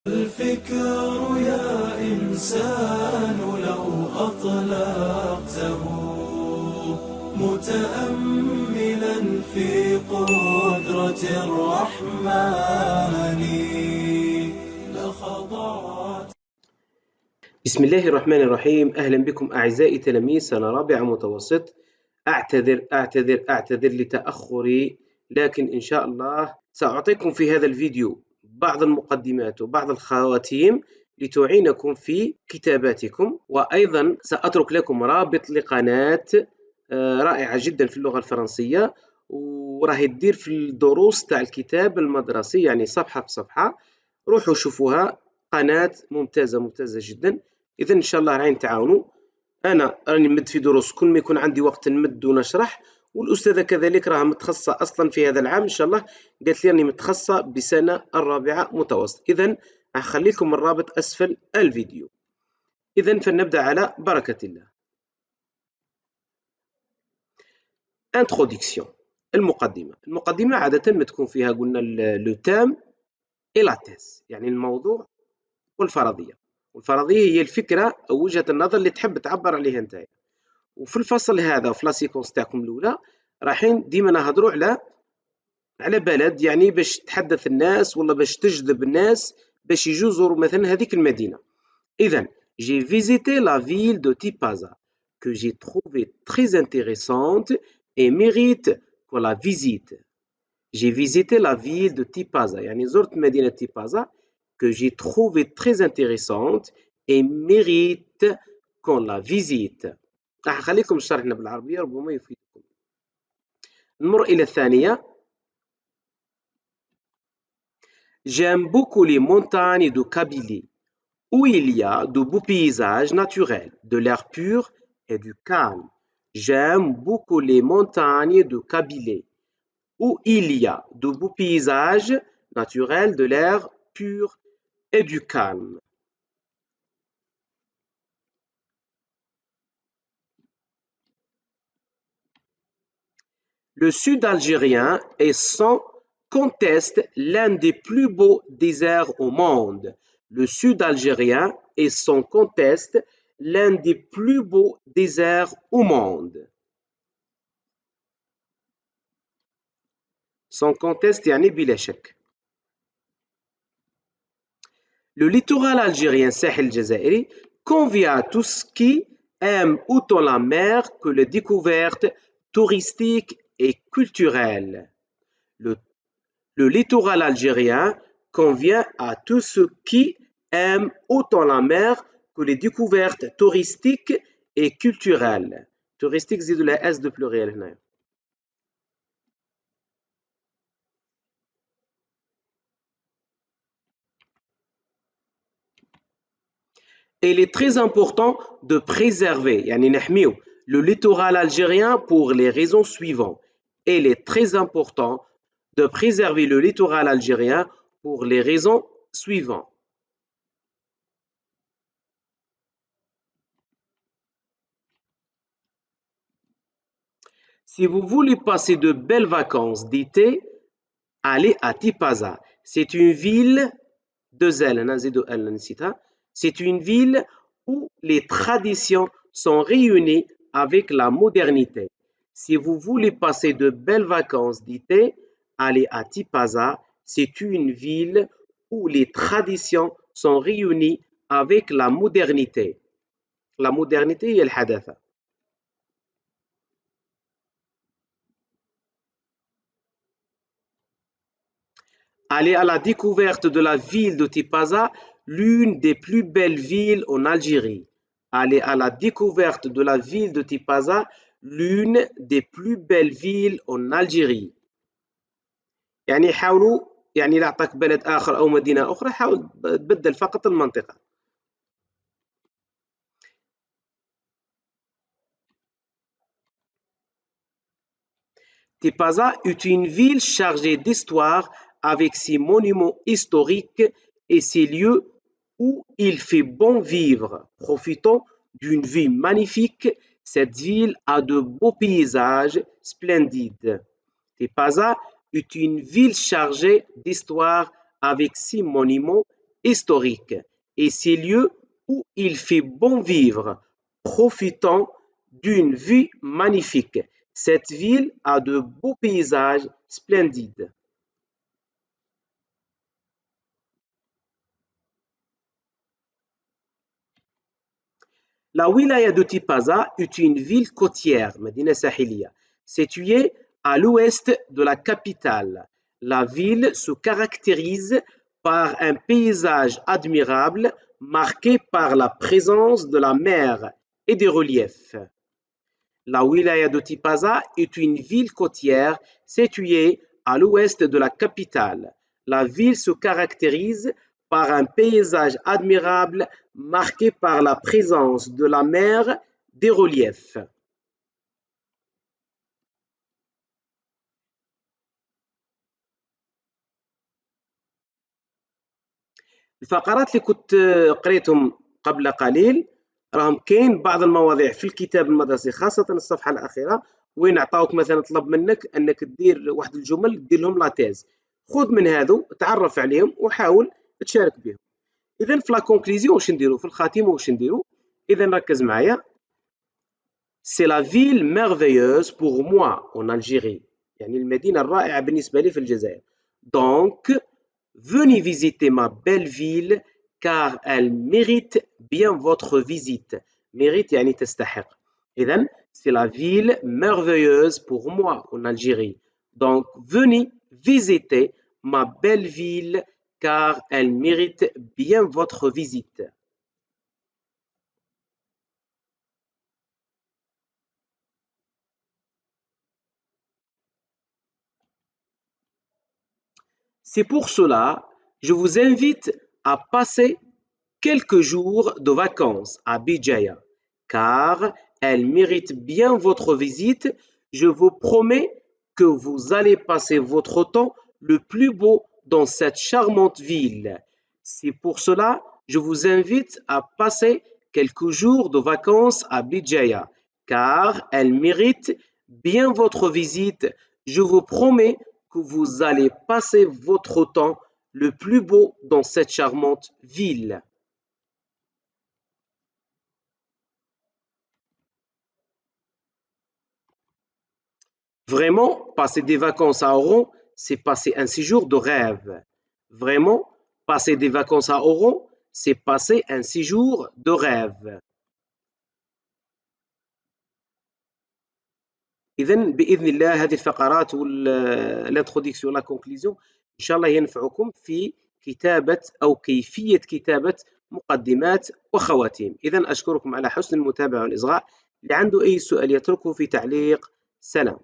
الفكر يا إنسان لو أطلقته متأملا في قدرة الرحمن لخضعت. بسم الله الرحمن الرحيم. أهلا بكم أعزائي تلاميذ سنة رابعة متوسط. أعتذر لتأخري، لكن إن شاء الله سأعطيكم في هذا الفيديو بعض المقدمات وبعض الخواتيم لتعينكم في كتاباتكم، وأيضا سأترك لكم رابط لقناة رائعة جدا في اللغة الفرنسية، وراهي تدير في الدروس تاع الكتاب المدرسي، يعني صفحة بصفحة. روحوا شوفوها، قناة ممتازة جدا. إذا إن شاء الله راهي نتعاونوا. أنا راني نمد في دروس، كل ما يكون عندي وقت نمد ونشرح، والأستاذة كذلك راها متخصصة أصلا في هذا العام إن شاء الله، قالت لي راني متخصصة بسنة الرابعة متوسط. إذا هخلي لكم الرابط أسفل الفيديو. إذا فلنبدأ على بركة الله. Introduction. المقدمة عادة ما تكون فيها قلنا لو تام إي لا تيز، يعني الموضوع والفرضية. والفرضية هي الفكرة أو وجهة النظر اللي تحب تعبر عليها أنت. وفي الفصل هذا وفي لاسيكونس تاعكم الأولى رايحين ديما نهضروا على بلد، يعني باش تحدث الناس ولا باش تجذب الناس باش يجوا يزوروا مثلا هذيك المدينة. إذا j'ai visité la ville de Tipaza que j'ai trouvée très intéressante et mérite qu'on la visite. J'ai visité la ville de Tipaza، يعني زرت مدينة تيبازا que j'ai trouvée très intéressante et mérite qu'on la visite. راح أخليكم شرحنا بالعربية ربما يفيدكم. نمر إلى الثانية. J'aime beaucoup les montagnes de Kabylie où il y a de beaux paysages naturels, de l'air pur et du calme. J'aime beaucoup les montagnes de Kabylie où il y a de beaux paysages naturels, de l'air pur et du calme. Le sud algérien est sans conteste l'un des plus beaux déserts au monde. Le sud algérien est sans conteste l'un des plus beaux déserts au monde. Sans conteste يعني بلا شك. Le littoral algérien Sahel الجزائري convient à tous qui aiment autant la mer que les découvertes touristiques et culturelles. Le littoral algérien convient à tous ceux qui aiment autant la mer que les découvertes touristiques et culturelles. Touristique زيدوا لها S de pluriel هنا. Il est très important de préserver يعني نحميو le littoral algérien pour les raisons suivantes. Il est très important de préserver le littoral algérien pour les raisons suivantes. Si vous voulez passer de belles vacances d'été, allez à Tipaza. C'est une ville c'est une ville où les traditions sont réunies avec la modernité. Si vous voulez passer de belles vacances d'été, allez à Tipaza. C'est une ville où les traditions sont réunies avec la modernité. La modernité هي الحداثة. Aller à la découverte de la ville de Tipaza, l'une des plus belles villes en Algérie. Aller à la découverte de la ville de Tipaza, l'une des plus belles villes en Algérie. يعني حاولوا، يعني لا أعطاك بلد آخر أو مدينة أخرى حاول تبدل فقط المنطقة. Tipaza est une ville chargée d'histoire avec ses monuments historiques et ses lieux où il fait bon vivre. Profitant d'une vue magnifique, cette ville a de beaux paysages splendides. Tipaza est une ville chargée d'histoire avec ses monuments historiques et ces lieux où il fait bon vivre, profitant d'une vue magnifique. Cette ville a de beaux paysages splendides. La wilaya de Tipaza est une ville côtière, Medina Sahiliya, située à l'ouest de la capitale. La ville se caractérise par un paysage admirable marqué par la présence de la mer et des reliefs. La wilaya de Tipaza est une ville côtière située à l'ouest de la capitale. La ville se caractérise par un paysage admirable marqué par la présence de la mer, des reliefs. الفقرات اللي كنت قريتهم قبل قليل راهم كاين بعض المواضيع في الكتاب المدرسي خاصة الصفحة الأخيرة وين عطاوك مثلا طلب منك أنك دير واحد الجمل دير لهم لاتيز خذ من هذو تعرف عليهم وحاول تشارك بهم. إذا في لا كونكليزيون واش نديرو في الخاتمة واش نديرو؟ إذا ركز معايا. C'est la ville merveilleuse pour moi en Algérie. يعني المدينة الرائعة بالنسبة لي في الجزائر. Donc venez visiter ma belle ville car elle mérite bien votre visite. Mérite يعني تستحق. إذن c'est la ville merveilleuse pour moi en Algérie. Donc venez visiter ma belle ville car elle mérite bien votre visite. C'est pour cela, je vous invite à passer quelques jours de vacances à Bijaya, car elle mérite bien votre visite. Je vous promets que vous allez passer votre temps le plus beau dans cette charmante ville. C'est pour cela, je vous invite à passer quelques jours de vacances à Bijaya, car elle mérite bien votre visite. Je vous promets que vous allez passer votre temps le plus beau dans cette charmante ville. Vraiment, passer des vacances à Oran, c'est passer un séjour de rêve. Vraiment, passer des vacances à Oran, c'est passer un séjour de rêve. إذا بإذن الله هذه الفقرات والانتروديكسيون لا كونكليزيون إن شاء الله ينفعكم في كتابة أو كيفية كتابة مقدمات وخواتيم. إذا أشكركم على حسن المتابعة والإصغاء. اللي عنده أي سؤال يتركه في تعليق. سلام.